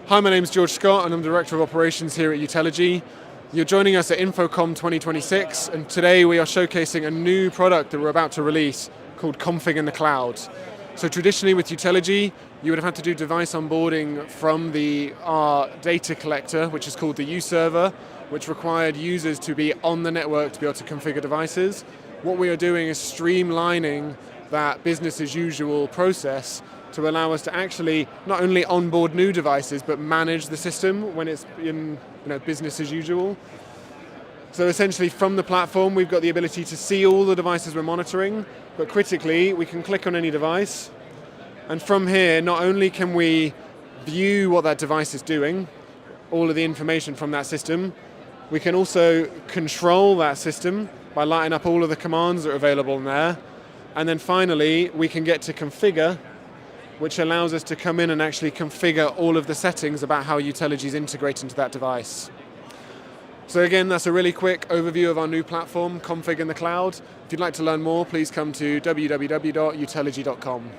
Hi, my name is George Scott and I'm Director of Operations here at Utelogy. You're joining us at InfoComm 2026, and today we are showcasing a new product that we're about to release called Config in the Cloud. So traditionally with Utelogy, you would have had to do device onboarding from our data collector, which is called the U server, which required users to be on the network to be able to configure devices. What we are doing is streamlining that business as usual process to allow us to actually not only onboard new devices, but manage the system when it's in business as usual. So essentially from the platform, we've got the ability to see all the devices we're monitoring, but critically, we can click on any device. And from here, not only can we view what that device is doing, all of the information from that system, we can also control that system by lighting up all of the commands that are available in there. And then finally, we can get to configure, which allows us to come in and actually configure all of the settings about how Utelogy integrate into that device. So again, that's a really quick overview of our new platform, Config in the Cloud. If you'd like to learn more, please come to www.utelogy.com.